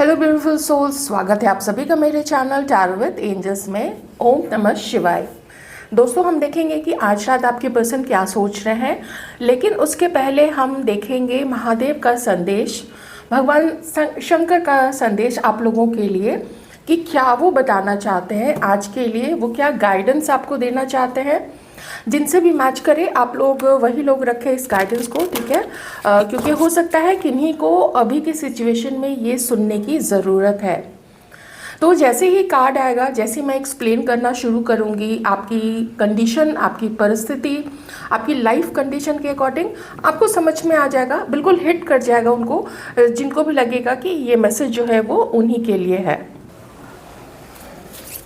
Hello beautiful souls, स्वागत है आप सभी का मेरे चैनल टैरो विद एंजल्स में। ओम नमः शिवाय। दोस्तों, हम देखेंगे कि आज रात आपके पर्सन क्या सोच रहे हैं, लेकिन उसके पहले हम देखेंगे महादेव का संदेश, भगवान शंकर का संदेश आप लोगों के लिए कि क्या वो बताना चाहते हैं आज के लिए, वो क्या गाइडेंस आपको देना चाहते हैं। जिनसे भी मैच करे आप लोग वही लोग रखें इस गाइडेंस को, ठीक है। क्योंकि हो सकता है किन्हीं को अभी की सिचुएशन में ये सुनने की ज़रूरत है। तो जैसे ही कार्ड आएगा, जैसे मैं एक्सप्लेन करना शुरू करूँगी, आपकी कंडीशन, आपकी परिस्थिति, आपकी लाइफ कंडीशन के अकॉर्डिंग आपको समझ में आ जाएगा, बिल्कुल हिट कर जाएगा उनको जिनको भी लगेगा कि ये मैसेज जो है वो उन्हीं के लिए है।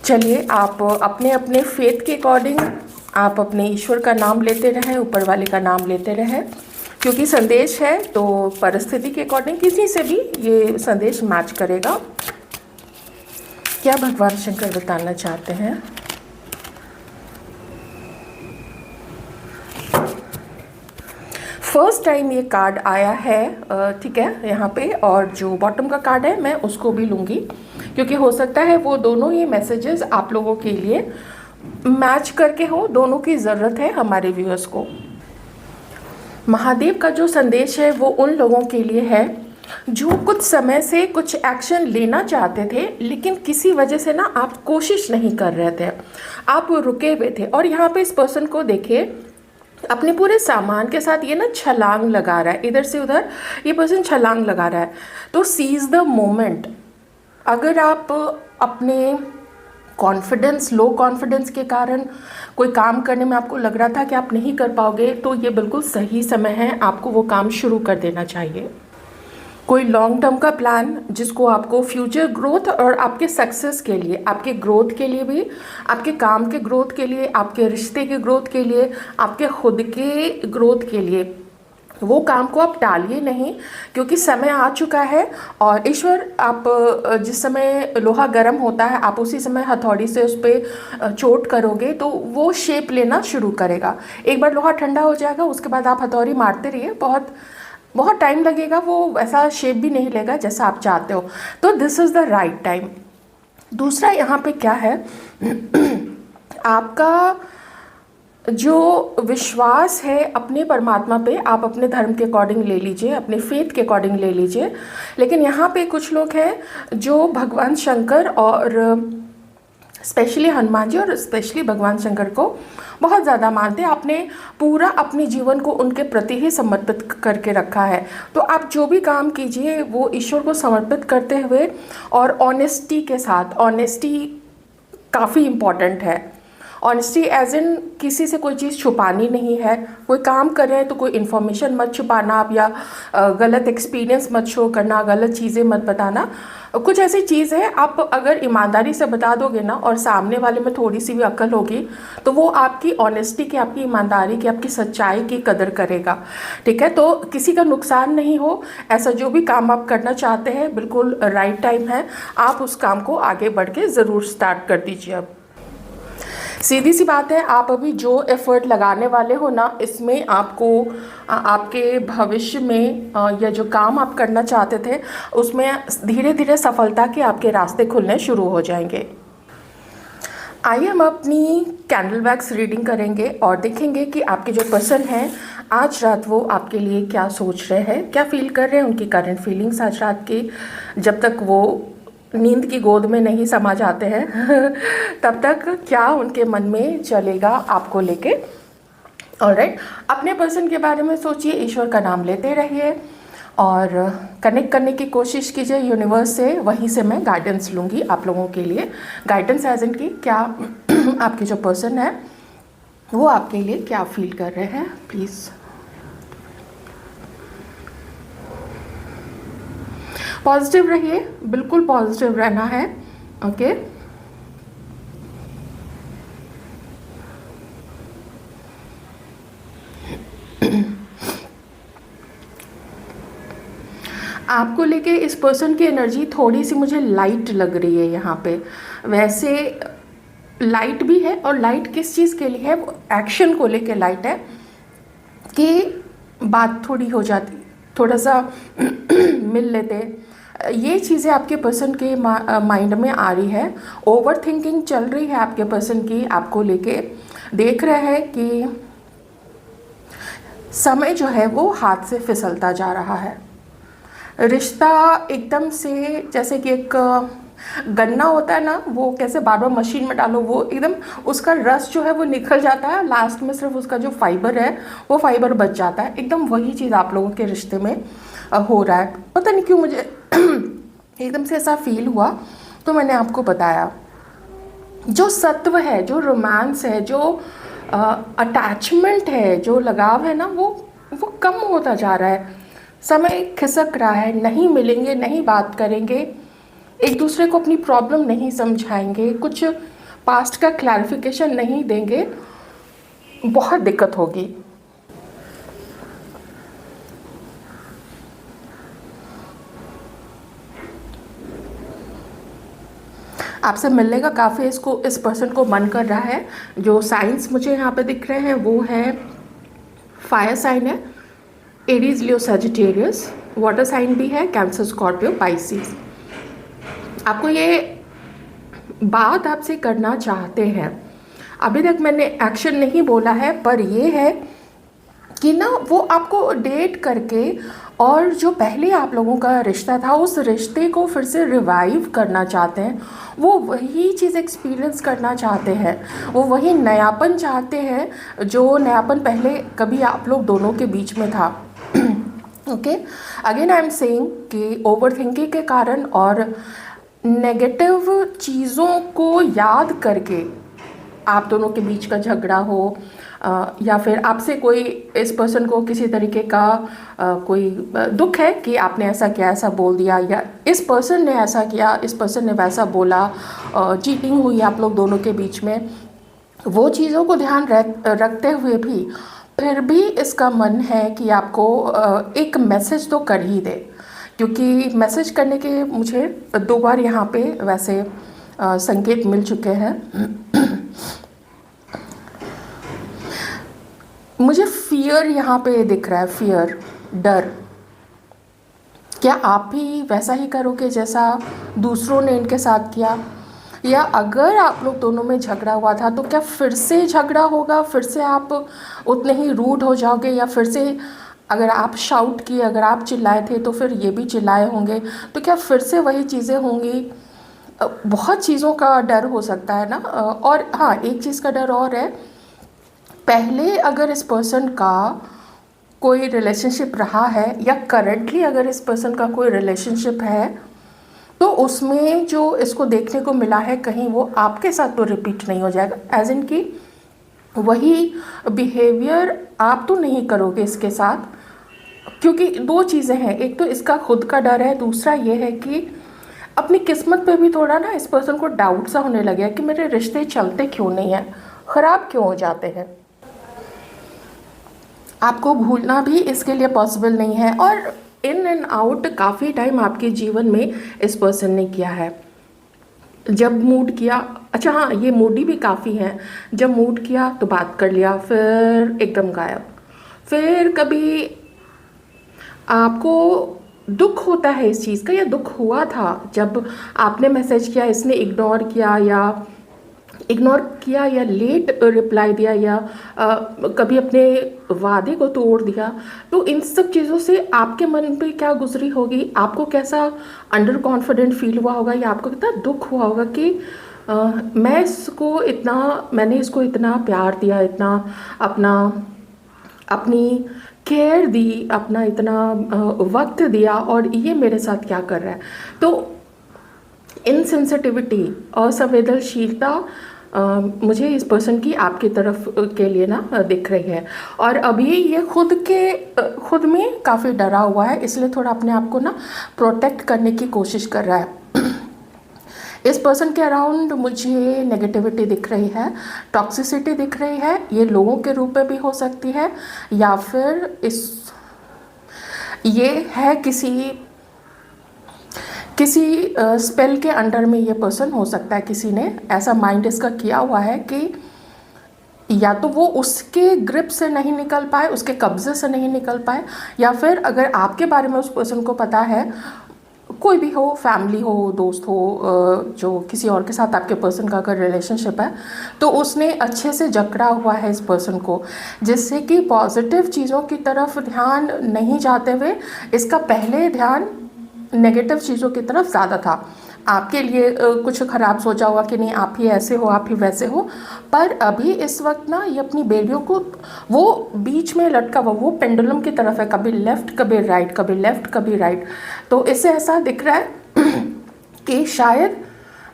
चलिए, आप अपने अपने फेथ के अकॉर्डिंग आप अपने ईश्वर का नाम लेते रहें, ऊपर वाले का नाम लेते रहें, क्योंकि संदेश है तो परिस्थिति के अकॉर्डिंग किसी से भी ये संदेश मैच करेगा। क्या भगवान शंकर बताना चाहते हैं? फर्स्ट टाइम ये कार्ड आया है, ठीक है, यहाँ पे। और जो बॉटम का कार्ड है मैं उसको भी लूँगी, क्योंकि हो सकता है वो दोनों ही मैसेजेस आप लोगों के लिए मैच करके हो। दोनों की ज़रूरत है हमारे व्यूअर्स को। महादेव का जो संदेश है वो उन लोगों के लिए है जो कुछ समय से कुछ एक्शन लेना चाहते थे, लेकिन किसी वजह से ना आप कोशिश नहीं कर रहे थे, आप रुके हुए थे। और यहाँ पे इस पर्सन को देखिए, अपने पूरे सामान के साथ ये ना छलांग लगा रहा है, इधर से उधर ये पर्सन छलांग लगा रहा है। तो सीज द मोमेंट। अगर आप अपने कॉन्फिडेंस, लो कॉन्फिडेंस के कारण कोई काम करने में आपको लग रहा था कि आप नहीं कर पाओगे, तो ये बिल्कुल सही समय है, आपको वो काम शुरू कर देना चाहिए। कोई लॉन्ग टर्म का प्लान जिसको आपको फ्यूचर ग्रोथ और आपके सक्सेस के लिए, आपके ग्रोथ के लिए भी, आपके काम के ग्रोथ के लिए, आपके रिश्ते के ग्रोथ के लिए, आपके खुद के ग्रोथ के लिए, वो काम को आप टालिए नहीं, क्योंकि समय आ चुका है। और ईश्वर, आप जिस समय लोहा गर्म होता है आप उसी समय हथौड़ी से उस पर चोट करोगे तो वो शेप लेना शुरू करेगा। एक बार लोहा ठंडा हो जाएगा, उसके बाद आप हथौड़ी मारते रहिए, बहुत बहुत टाइम लगेगा, वो वैसा शेप भी नहीं लेगा जैसा आप चाहते हो। तो this is the right time. दूसरा यहाँ पे क्या है, आपका जो विश्वास है अपने परमात्मा पे, आप अपने धर्म के अकॉर्डिंग ले लीजिए, अपने फेथ के अकॉर्डिंग ले लीजिए। लेकिन यहाँ पे कुछ लोग हैं जो भगवान शंकर और स्पेशली हनुमान जी और स्पेशली भगवान शंकर को बहुत ज़्यादा मानते हैं। आपने पूरा अपने जीवन को उनके प्रति ही समर्पित करके रखा है। तो आप जो भी काम कीजिए वो ईश्वर को समर्पित करते हुए और ऑनेस्टी के साथ। ऑनेस्टी काफ़ी इम्पॉर्टेंट है। ऑनेस्टी एज इन किसी से कोई चीज़ छुपानी नहीं है। कोई काम कर रहे हैं तो कोई इन्फॉर्मेशन मत छुपाना आप, या गलत एक्सपीरियंस मत शो करना, गलत चीज़ें मत बताना। कुछ ऐसी चीज़ है, आप अगर ईमानदारी से बता दोगे ना और सामने वाले में थोड़ी सी भी अक्ल होगी तो वो आपकी ऑनेस्टी की, आपकी ईमानदारी की, आपकी सच्चाई की कदर करेगा, ठीक है। तो किसी का नुकसान नहीं हो, ऐसा जो भी काम आप करना चाहते हैं बिल्कुल राइट टाइम है, आप उस काम को आगे बढ़ के ज़रूर स्टार्ट कर दीजिए। अब सीधी सी बात है, आप अभी जो एफर्ट लगाने वाले हो ना, इसमें आपको आपके भविष्य में या जो काम आप करना चाहते थे उसमें धीरे धीरे सफलता के आपके रास्ते खुलने शुरू हो जाएंगे। आइए हम अपनी कैंडल वैक्स रीडिंग करेंगे और देखेंगे कि आपके जो पर्सन हैं आज रात वो आपके लिए क्या सोच रहे हैं, क्या फील कर रहे हैं, उनकी करंट फीलिंग्स आज रात की, जब तक वो नींद की गोद में नहीं समा जाते हैं तब तक क्या उनके मन में चलेगा आपको लेके। ऑलराइट, अपने पर्सन के बारे में सोचिए, ईश्वर का नाम लेते रहिए और कनेक्ट करने की कोशिश कीजिए यूनिवर्स से। वहीं से मैं गाइडेंस लूँगी आप लोगों के लिए। गाइडेंस एज इन की क्या आपके जो पर्सन है वो आपके लिए क्या फील कर रहे हैं, प्लीज़। पॉजिटिव रहिए, बिल्कुल पॉजिटिव रहना है, ओके। आपको लेके इस पर्सन की एनर्जी थोड़ी सी मुझे लाइट लग रही है यहाँ पे। वैसे लाइट भी है, और लाइट किस चीज़ के लिए है, एक्शन को लेके लाइट है कि बात थोड़ी हो जाती थोड़ा सा मिल लेते। ये चीज़ें आपके पर्सन के माइंड में आ रही है, ओवर थिंकिंग चल रही है आपके पर्सन की आपको लेके। देख रहे हैं कि समय जो है वो हाथ से फिसलता जा रहा है। रिश्ता एकदम से, जैसे कि एक गन्ना होता है ना, वो कैसे बार बार मशीन में डालो वो एकदम उसका रस जो है वो निकल जाता है, लास्ट में सिर्फ उसका जो फाइबर है वो फाइबर बच जाता है। एकदम वही चीज़ आप लोगों के रिश्ते में हो रहा है। पता नहीं क्यों मुझे एकदम से ऐसा फील हुआ, तो मैंने आपको बताया। जो सत्व है, जो रोमांस है, जो अटैचमेंट है, जो लगाव है ना, वो कम होता जा रहा है। समय खिसक रहा है, नहीं मिलेंगे, नहीं बात करेंगे, एक दूसरे को अपनी प्रॉब्लम नहीं समझाएंगे, कुछ पास्ट का क्लैरिफिकेशन नहीं देंगे, बहुत दिक्कत होगी। आपसे मिलने का काफ़ी इस पर्सन को मन कर रहा है। जो साइंस मुझे यहाँ पे दिख रहे हैं वो है फायर साइन है, एरीज, लियो, सजिटेरियस। वाटर साइन भी है, कैंसर, स्कॉर्पियो, पाइसिस। आपको ये बात आपसे करना चाहते हैं। अभी तक मैंने एक्शन नहीं बोला है, पर ये है कि ना वो आपको डेट करके और जो पहले आप लोगों का रिश्ता था उस रिश्ते को फिर से रिवाइव करना चाहते हैं। वो वही चीज़ एक्सपीरियंस करना चाहते हैं, वो वही नयापन चाहते हैं जो नयापन पहले कभी आप लोग दोनों के बीच में था। Okay, again I am saying कि ओवर थिंकिंग के कारण और नेगेटिव चीज़ों को याद करके आप दोनों के बीच का झगड़ा हो, या फिर आपसे कोई, इस पर्सन को किसी तरीके का कोई दुख है कि आपने ऐसा किया, ऐसा बोल दिया, या इस पर्सन ने ऐसा किया, इस पर्सन ने वैसा बोला, चीटिंग हुई आप लोग दोनों के बीच में। वो चीज़ों को ध्यान रखते हुए भी फिर भी इसका मन है कि आपको एक मैसेज तो कर ही दे, क्योंकि मैसेज करने के मुझे 2 बार यहाँ पे वैसे संकेत मिल चुके हैं। मुझे फियर यहाँ पे दिख रहा है, फियर, डर। क्या आप भी वैसा ही करोगे जैसा दूसरों ने इनके साथ किया? या अगर आप लोग दोनों में झगड़ा हुआ था तो क्या फिर से झगड़ा होगा, फिर से आप उतने ही रूड हो जाओगे, या फिर से अगर आप शाउट किए, अगर आप चिल्लाए थे तो फिर ये भी चिल्लाए होंगे, तो क्या फिर से वही चीज़ें होंगी? बहुत चीज़ों का डर हो सकता है ना। और हाँ, एक चीज़ का डर और है, पहले अगर इस पर्सन का कोई रिलेशनशिप रहा है या करंटली अगर इस पर्सन का कोई रिलेशनशिप है, तो उसमें जो इसको देखने को मिला है कहीं वो आपके साथ तो रिपीट नहीं हो जाएगा, एज इन कि वही बिहेवियर आप तो नहीं करोगे इसके साथ। क्योंकि 2 चीज़ें हैं, एक तो इसका खुद का डर है, दूसरा ये है कि अपनी किस्मत पे भी थोड़ा ना इस पर्सन को डाउट सा होने लगे कि मेरे रिश्ते चलते क्यों नहीं हैं, ख़राब क्यों हो जाते हैं। आपको भूलना भी इसके लिए पॉसिबल नहीं है, और इन एंड आउट काफ़ी टाइम आपके जीवन में इस पर्सन ने किया है। जब मूड किया, अच्छा हाँ, ये मूडी भी काफ़ी हैं, जब मूड किया तो बात कर लिया, फिर एकदम गायब। फिर कभी आपको दुख होता है इस चीज़ का, या दुख हुआ था जब आपने मैसेज किया, इसने इग्नोर किया या लेट रिप्लाई दिया, या कभी अपने वादे को तोड़ दिया। तो इन सब चीज़ों से आपके मन पे क्या गुजरी होगी, आपको कैसा अंडर कॉन्फिडेंट फील हुआ होगा, या आपको कितना दुख हुआ होगा कि मैंने इसको इतना प्यार दिया, इतना अपनी केयर दी, अपना इतना वक्त दिया, और ये मेरे साथ क्या कर रहा है। तो इनसेंसिटिविटी, असंवेदनशीलता मुझे इस पर्सन की आपकी तरफ के लिए ना दिख रही है। और अभी ये खुद में काफ़ी डरा हुआ है, इसलिए थोड़ा अपने आप को ना प्रोटेक्ट करने की कोशिश कर रहा है। इस पर्सन के अराउंड मुझे नेगेटिविटी दिख रही है, टॉक्सिसिटी दिख रही है। ये लोगों के रूप में भी हो सकती है, या फिर ये है किसी स्पेल के अंडर में ये पर्सन हो सकता है। किसी ने ऐसा माइंड इसका किया हुआ है कि या तो वो उसके ग्रिप से नहीं निकल पाए, उसके कब्जे से नहीं निकल पाए, या फिर अगर आपके बारे में उस पर्सन को पता है, कोई भी हो, फैमिली हो, दोस्त हो, जो किसी और के साथ आपके पर्सन का अगर रिलेशनशिप है, तो उसने अच्छे से जकड़ा हुआ है इस पर्सन को, जिससे कि पॉजिटिव चीज़ों की तरफ ध्यान नहीं जाते हुए इसका पहले ध्यान नेगेटिव चीज़ों की तरफ ज़्यादा था। आपके लिए कुछ ख़राब सोचा हुआ कि नहीं आप ही ऐसे हो, आप ही वैसे हो, पर अभी इस वक्त ना ये अपनी बेड़ियों को, वो बीच में लटका हुआ, वो पेंडुलम की तरफ है, कभी लेफ़्ट कभी राइट, कभी लेफ़्ट कभी राइट। तो इससे ऐसा दिख रहा है कि शायद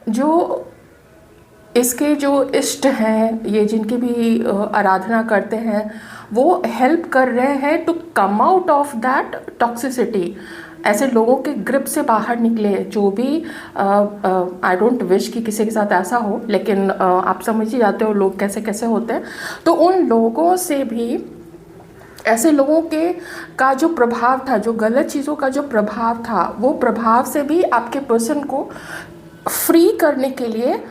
जो इसके जो इष्ट हैं, ये जिनकी भी आराधना करते हैं, वो हेल्प कर रहे हैं to come out of that toxicity, ऐसे लोगों के ग्रिप से बाहर निकले। जो भी आई डोंट विश कि किसी के साथ ऐसा हो, लेकिन आप समझ ही जाते हो लोग कैसे कैसे होते हैं। तो उन लोगों से भी, ऐसे लोगों के का जो प्रभाव था, जो गलत चीज़ों का जो प्रभाव था, वो प्रभाव से भी आपके पर्सन को फ्री करने के लिए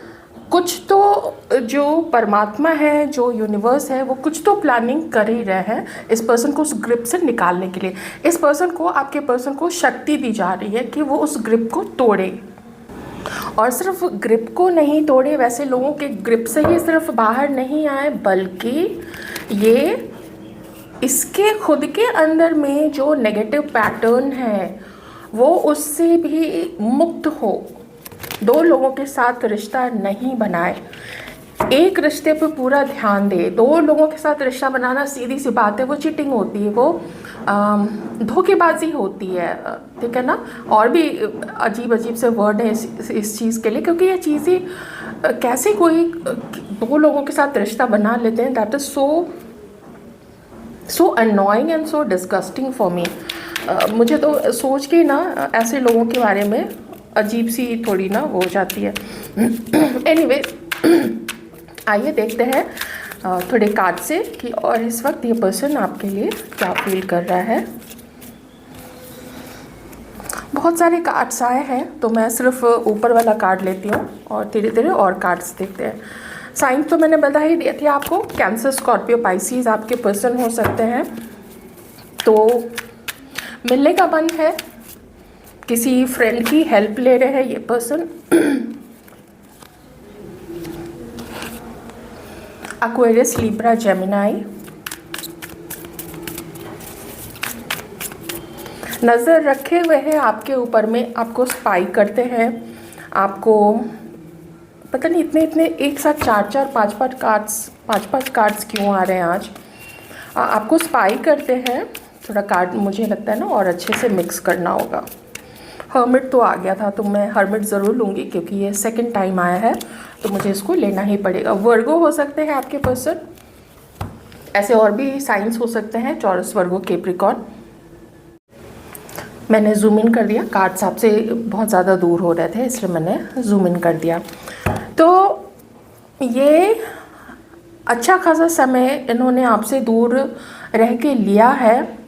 कुछ तो जो परमात्मा है, जो यूनिवर्स है, वो कुछ तो प्लानिंग कर ही रहे हैं इस पर्सन को उस ग्रिप से निकालने के लिए। इस पर्सन को, आपके पर्सन को शक्ति दी जा रही है कि वो उस ग्रिप को तोड़े, और सिर्फ ग्रिप को नहीं तोड़े, वैसे लोगों के ग्रिप से ही सिर्फ बाहर नहीं आए, बल्कि ये इसके खुद के अंदर में जो नेगेटिव पैटर्न है वो उससे भी मुक्त हो। दो लोगों के साथ रिश्ता नहीं बनाए, एक रिश्ते पे पूरा ध्यान दे। दो लोगों के साथ रिश्ता बनाना सीधी सी बात है, वो चीटिंग होती है, वो धोखेबाजी होती है, ठीक है ना। और भी अजीब अजीब से वर्ड है इस चीज़ के लिए, क्योंकि ये चीज़ें कैसे कोई दो लोगों के साथ रिश्ता बना लेते हैं, that is so annoying and so disgusting for me. मुझे तो सोच के ना ऐसे लोगों के बारे में अजीब सी थोड़ी ना हो जाती है। एनीवे, आइए देखते हैं थोड़े कार्ड से कि और इस वक्त ये पर्सन आपके लिए क्या फील कर रहा है। बहुत सारे कार्ड्स आए हैं, तो मैं सिर्फ ऊपर वाला कार्ड लेती हूँ और धीरे धीरे और कार्ड्स देखते हैं। साइन तो मैंने बता ही दिए थे आपको, कैंसर, स्कॉर्पियो, पाइसिस आपके पर्सन हो सकते हैं। तो मिलने का मन है, किसी फ्रेंड की हेल्प ले रहे हैं ये पर्सन। Aquarius, Libra, Gemini. नज़र रखे हुए हैं आपके ऊपर में, आपको स्पाई करते हैं। आपको पता नहीं इतने एक साथ चार पाँच कार्ड्स क्यों आ रहे हैं आज। आपको स्पाई करते हैं। थोड़ा कार्ड मुझे लगता है ना और अच्छे से मिक्स करना होगा। हर्मिट तो आ गया था, तो मैं हर्मिट ज़रूर लूँगी क्योंकि ये सेकंड टाइम आया है, तो मुझे इसको लेना ही पड़ेगा। वर्गो हो सकते हैं आपके पर्सन, ऐसे और भी साइंस हो सकते हैं, चॉरस, वर्गो, कैप्रिकॉर्न। मैंने जूम इन कर दिया, कार्ड्स आपसे बहुत ज़्यादा दूर हो रहे थे इसलिए मैंने जूम इन कर दिया। तो ये अच्छा खासा समय इन्होंने आपसे दूर रह के लिया है।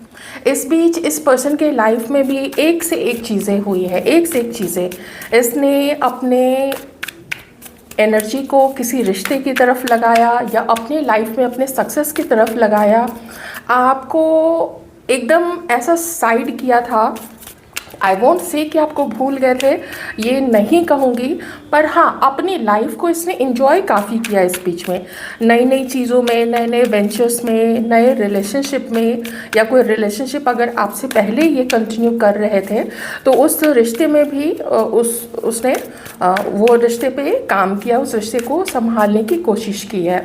इस बीच इस पर्सन के लाइफ में भी एक से एक चीज़ें हुई है, एक से एक चीज़ें। इसने अपने एनर्जी को किसी रिश्ते की तरफ लगाया या अपनी लाइफ में अपने सक्सेस की तरफ लगाया। आपको एकदम ऐसा साइड किया था। आई वोंट से कि आपको भूल गए थे, ये नहीं कहूँगी, पर हाँ अपनी लाइफ को इसने इन्जॉय काफ़ी किया इस बीच में, नई नई चीज़ों में, नए नए वेंचर्स में, नए रिलेशनशिप में, या कोई रिलेशनशिप अगर आपसे पहले ये कंटिन्यू कर रहे थे तो उस रिश्ते में भी उसने वो रिश्ते पे काम किया, उस रिश्ते को संभालने की कोशिश की है।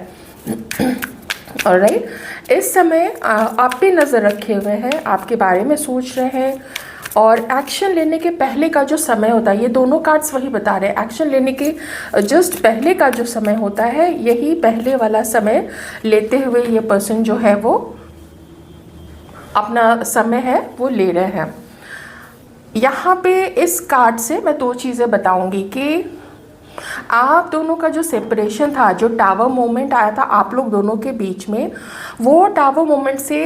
ऑलराइट, इस समय आप पे नज़र रखे हुए हैं, आपके बारे में सोच रहे हैं, और एक्शन लेने के पहले का जो समय होता है, ये दोनों कार्ड्स वही बता रहे हैं, एक्शन लेने के जस्ट पहले का जो समय होता है, यही पहले वाला समय लेते हुए ये पर्सन जो है वो अपना समय है वो ले रहे हैं। यहाँ पे इस कार्ड से मैं दो चीज़ें बताऊंगी कि आप दोनों का जो सेपरेशन था, जो टावर मोमेंट आया था आप लोग दोनों के बीच में, वो टावर मोमेंट से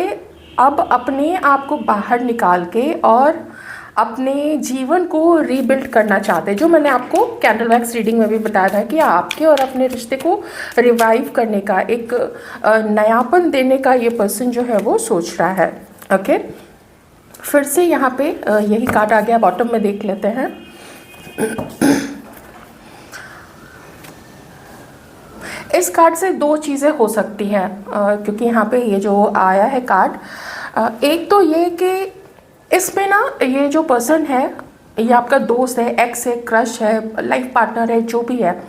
अब अपने आप को बाहर निकाल के और अपने जीवन को रीबिल्ड करना चाहते हैं, जो मैंने आपको कैंडल वैक्स रीडिंग में भी बताया था कि आपके और अपने रिश्ते को रिवाइव करने का, एक नयापन देने का ये पर्सन जो है वो सोच रहा है। ओके, फिर से यहाँ पे यही कार्ड आ गया, बॉटम में देख लेते हैं। इस कार्ड से दो चीज़ें हो सकती हैं, क्योंकि यहाँ पे ये जो आया है कार्ड, एक तो ये कि इसमें ना ये जो पर्सन है, ये आपका दोस्त है, एक्स है, क्रश है, लाइफ पार्टनर है, जो भी है,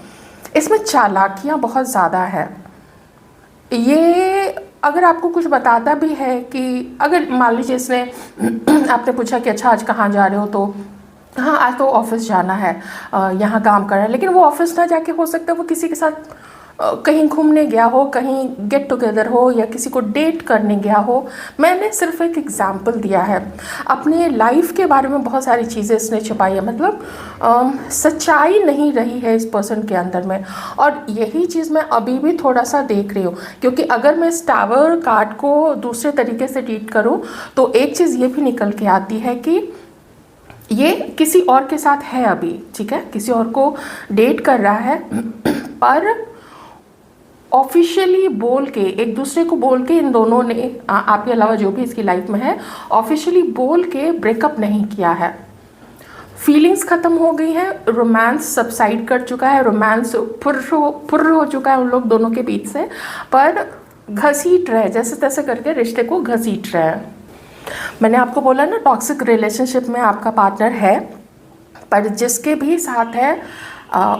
इसमें चालाकियाँ बहुत ज़्यादा है। ये अगर आपको कुछ बताता भी है कि अगर मान लीजिए इसने आपने पूछा कि अच्छा आज कहाँ जा रहे हो, तो हाँ आज तो ऑफिस जाना है, यहाँ काम कर रहा है, लेकिन वो ऑफिस ना जाके हो सकता है वो किसी के साथ कहीं घूमने गया हो, कहीं गेट टुगेदर हो, या किसी को डेट करने गया हो। मैंने सिर्फ एक एग्जाम्पल दिया है, अपने लाइफ के बारे में बहुत सारी चीज़ें इसने छुपाई है, मतलब सच्चाई नहीं रही है इस पर्सन के अंदर में। और यही चीज़ मैं अभी भी थोड़ा सा देख रही हूँ, क्योंकि अगर मैं इस टावर कार्ड को दूसरे तरीके से ट्रीट करूँ तो एक चीज़ ये भी निकल के आती है कि ये किसी और के साथ है अभी, ठीक है, किसी और को डेट कर रहा है, पर ऑफिशियली बोल के, एक दूसरे को बोल के इन दोनों ने, आपके अलावा जो भी इसकी लाइफ में है, ऑफिशियली बोल के ब्रेकअप नहीं किया है। फीलिंग्स ख़त्म हो गई हैं, रोमांस सबसाइड कर चुका है, रोमांस फुर्र हो चुका है उन लोग दोनों के बीच से, पर घसीट रहे, जैसे तैसे करके रिश्ते को घसीट रहे हैं। मैंने आपको बोला ना, टॉक्सिक रिलेशनशिप में आपका पार्टनर है, पर जिसके भी साथ है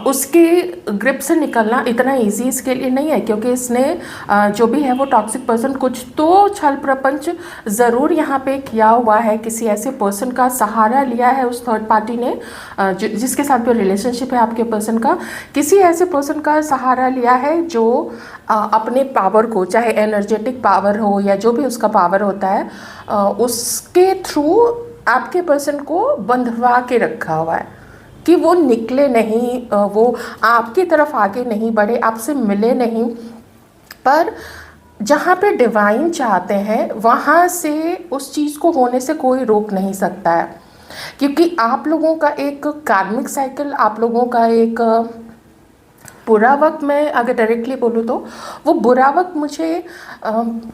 उसके ग्रिप से निकलना इतना इजी इसके लिए नहीं है, क्योंकि इसने जो भी है वो टॉक्सिक पर्सन कुछ तो छल प्रपंच ज़रूर यहाँ पे किया हुआ है, किसी ऐसे पर्सन का सहारा लिया है उस थर्ड पार्टी ने, जिसके साथ भी रिलेशनशिप है आपके पर्सन का, किसी ऐसे पर्सन का सहारा लिया है जो अपने पावर को, चाहे एनर्जेटिक पावर हो या जो भी उसका पावर होता है, उसके थ्रू आपके पर्सन को बंधवा के रखा हुआ है कि वो निकले नहीं, वो आपकी तरफ आगे नहीं बढ़े, आपसे मिले नहीं। पर जहाँ पे डिवाइन चाहते हैं वहाँ से उस चीज़ को होने से कोई रोक नहीं सकता है, क्योंकि आप लोगों का एक कार्मिक साइकिल, आप लोगों का एक बुरा वक्त, मैं अगर डायरेक्टली बोलूँ तो वो बुरा वक्त मुझे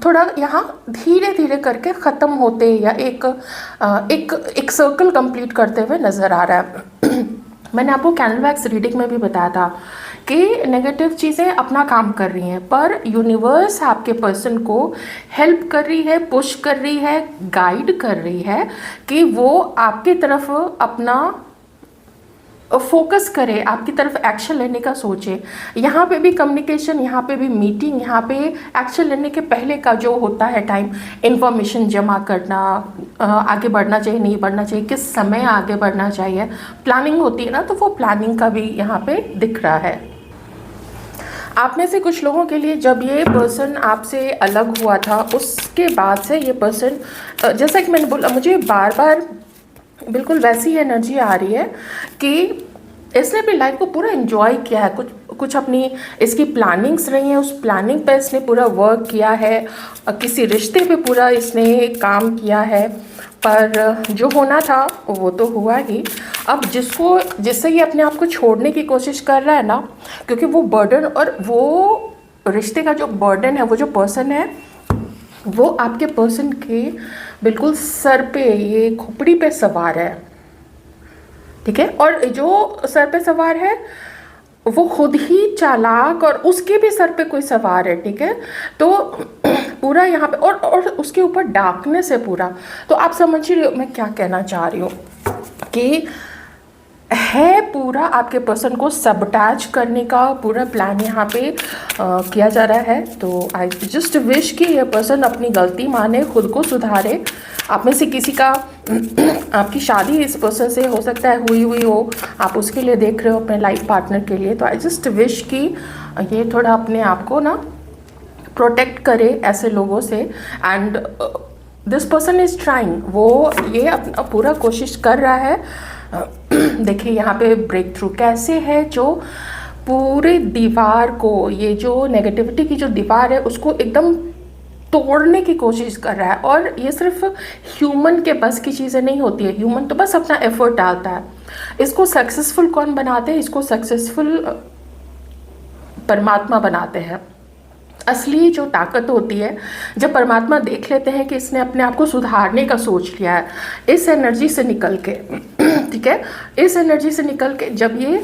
थोड़ा यहाँ धीरे धीरे करके ख़त्म होते या एक सर्कल कंप्लीट करते हुए नज़र आ रहा है। मैंने आपको कैंडल वैक्स रीडिंग में भी बताया था कि नेगेटिव चीज़ें अपना काम कर रही हैं, पर यूनिवर्स आपके पर्सन को हेल्प कर रही है, पुश कर रही है, गाइड कर रही है कि वो आपकी तरफ अपना फोकस करे, आपकी तरफ एक्शन लेने का सोचे। यहाँ पे भी कम्युनिकेशन, यहाँ पे भी मीटिंग, यहाँ पे एक्शन लेने के पहले का जो होता है टाइम, इंफॉर्मेशन जमा करना, आगे बढ़ना चाहिए नहीं बढ़ना चाहिए, किस समय आगे बढ़ना चाहिए, प्लानिंग होती है ना, तो वो प्लानिंग का भी यहाँ पे दिख रहा है। आप में से कुछ लोगों के लिए जब ये पर्सन आपसे अलग हुआ था उसके बाद से ये पर्सन, जैसा कि मैंने बोला, मुझे बार बार बिल्कुल वैसी एनर्जी आ रही है कि इसने अपनी लाइफ को पूरा एंजॉय किया है, कुछ अपनी इसकी प्लानिंग्स रही हैं, उस प्लानिंग पे इसने पूरा वर्क किया है, किसी रिश्ते पे पूरा इसने काम किया है, पर जो होना था वो तो हुआ ही। अब जिससे ये अपने आप को छोड़ने की कोशिश कर रहा है ना, क्योंकि वो बर्डन और वो रिश्ते का जो बर्डन है, वो जो पर्सन है वो आपके पर्सन के बिल्कुल सर पे, ये खोपड़ी पे सवार है, ठीक है, और जो सर पे सवार है वो खुद ही चालाक और उसके भी सर पे कोई सवार है, ठीक है, तो पूरा यहाँ पे और उसके ऊपर डार्कनेस है पूरा। तो आप समझ रहे हो मैं क्या कहना चाह रही हूँ कि है पूरा आपके पर्सन को सबटैच करने का पूरा प्लान यहाँ पे किया जा रहा है। तो आई जस्ट विश कि ये पर्सन अपनी गलती माने, खुद को सुधारे। आप में से किसी का आपकी शादी इस पर्सन से हो सकता है हुई हो, आप उसके लिए देख रहे हो अपने लाइफ पार्टनर के लिए, तो आई जस्ट विश कि ये थोड़ा अपने आप को ना प्रोटेक्ट करे ऐसे लोगों से। And this person is trying, वो ये अपना पूरा कोशिश कर रहा है। देखिए यहाँ पे ब्रेक थ्रू कैसे है, जो पूरे दीवार को, ये जो नेगेटिविटी की जो दीवार है उसको एकदम तोड़ने की कोशिश कर रहा है। और ये सिर्फ ह्यूमन के बस की चीज़ें नहीं होती है, ह्यूमन तो बस अपना एफर्ट डालता है। इसको सक्सेसफुल कौन बनाते हैं? इसको सक्सेसफुल परमात्मा बनाते हैं। असली जो ताकत होती है, जब परमात्मा देख लेते हैं कि इसने अपने आप को सुधारने का सोच लिया है, इस एनर्जी से निकल के ठीक है, इस एनर्जी से निकल के जब ये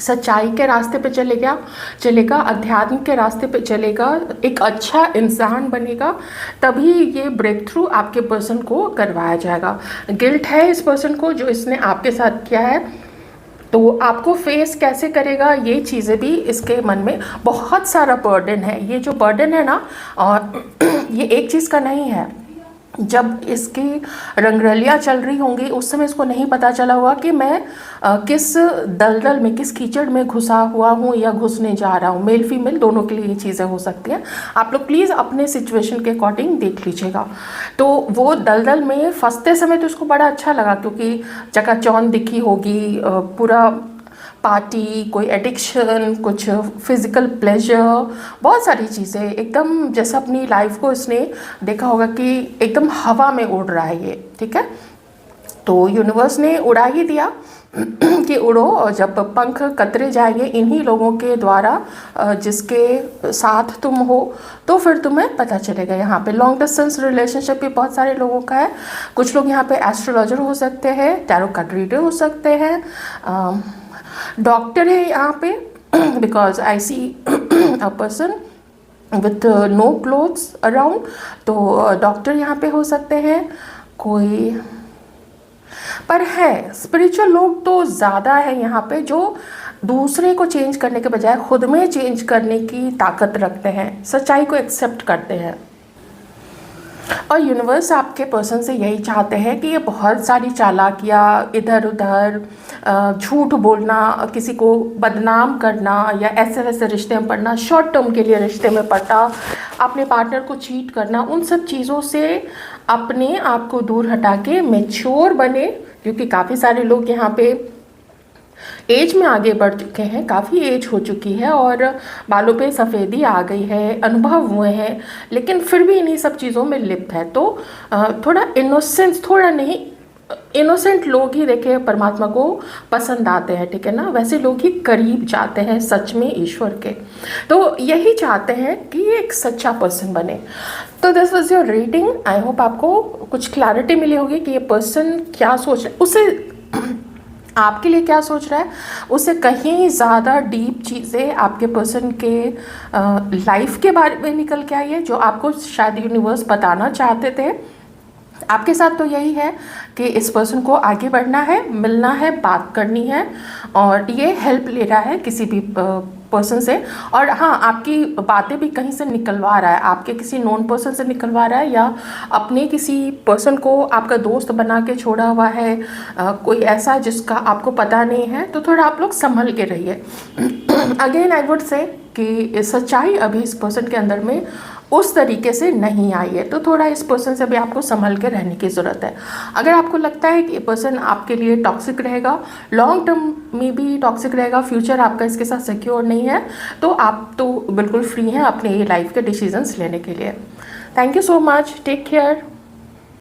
सच्चाई के रास्ते पे चलेगा, अध्यात्म के रास्ते पे चलेगा, एक अच्छा इंसान बनेगा, तभी ये ब्रेक थ्रू आपके पर्सन को करवाया जाएगा। गिल्ट है इस पर्सन को जो इसने आपके साथ किया है, तो आपको फेस कैसे करेगा, ये चीज़ें भी इसके मन में बहुत सारा बर्डन है। ये जो बर्डन है ना, और ये एक चीज़ का नहीं है। जब इसकी रंगरलियाँ चल रही होंगी उस समय इसको नहीं पता चला हुआ कि मैं किस दलदल में, किस कीचड़ में घुसा हुआ हूँ या घुसने जा रहा हूँ। मेल फीमेल दोनों के लिए ये चीज़ें हो सकती हैं। आप लोग प्लीज़ अपने सिचुएशन के अकॉर्डिंग देख लीजिएगा। तो वो दलदल में फंसते समय तो इसको बड़ा अच्छा लगा, क्योंकि चकाचौंध दिखी होगी, पूरा पार्टी, कोई एडिक्शन, कुछ फिज़िकल प्लेजर, बहुत सारी चीज़ें, एकदम जैसे अपनी लाइफ को इसने देखा होगा कि एकदम हवा में उड़ रहा है ये, ठीक है। तो यूनिवर्स ने उड़ा ही दिया कि उड़ो, और जब पंख कतरे जाएंगे इन्हीं लोगों के द्वारा जिसके साथ तुम हो, तो फिर तुम्हें पता चलेगा। यहाँ पे लॉन्ग डिस्टेंस रिलेशनशिप भी बहुत सारे लोगों का है। कुछ लोग यहाँ पे एस्ट्रोलॉजर हो सकते हैं, टैरो कार्ड रीडर हो सकते हैं, डॉक्टर है यहाँ पे, because I see a person with no clothes around, तो डॉक्टर यहाँ पे हो सकते हैं कोई। पर है स्पिरिचुअल लोग तो ज़्यादा है यहाँ पे, जो दूसरे को चेंज करने के बजाय खुद में चेंज करने की ताकत रखते हैं, सच्चाई को एक्सेप्ट करते हैं। और यूनिवर्स आपके पर्सन से यही चाहते हैं कि ये बहुत सारी चालाकियाँ, इधर उधर झूठ बोलना, किसी को बदनाम करना, या ऐसे वैसे रिश्ते में पड़ना, शॉर्ट टर्म के लिए रिश्ते में पड़ना, अपने पार्टनर को चीट करना, उन सब चीज़ों से अपने आप को दूर हटा के मैच्योर बने। क्योंकि काफ़ी सारे लोग यहाँ पे एज में आगे बढ़ चुके हैं, काफ़ी एज हो चुकी है और बालों पे सफ़ेदी आ गई है, अनुभव हुए हैं, लेकिन फिर भी इन्हीं सब चीज़ों में लिप्त है। तो थोड़ा इनोसेंस, थोड़ा नहीं, इनोसेंट लोग ही देखे परमात्मा को पसंद आते हैं, ठीक है ना। वैसे लोग ही करीब जाते हैं सच में ईश्वर के। तो यही चाहते हैं कि ये एक सच्चा पर्सन बने। तो this was your reading. I hope आपको कुछ क्लैरिटी मिली होगी कि ये पर्सन क्या सोच रहा है, उसे आपके लिए क्या सोच रहा है, उससे कहीं ज़्यादा डीप चीज़ें आपके पर्सन के लाइफ के बारे में निकल के आई है, जो आपको शायद यूनिवर्स बताना चाहते थे। आपके साथ तो यही है कि इस पर्सन को आगे बढ़ना है, मिलना है, बात करनी है, और ये हेल्प ले रहा है किसी भी पर्सन से। और हाँ, आपकी बातें भी कहीं से निकलवा रहा है, आपके किसी नॉन पर्सन से निकलवा रहा है, या अपने किसी पर्सन को आपका दोस्त बना के छोड़ा हुआ है, कोई ऐसा जिसका आपको पता नहीं है। तो थोड़ा आप लोग संभल के रहिए। अगेन आई वुड से कि सच्चाई अभी इस पर्सन के अंदर में उस तरीके से नहीं आई है, तो थोड़ा इस पर्सन से भी आपको संभल के रहने की ज़रूरत है। अगर आपको लगता है कि ये पर्सन आपके लिए टॉक्सिक रहेगा, लॉन्ग टर्म में भी टॉक्सिक रहेगा, फ्यूचर आपका इसके साथ सिक्योर नहीं है, तो आप तो बिल्कुल फ्री हैं अपने लाइफ के डिसीजंस लेने के लिए। Thank you so much, take care.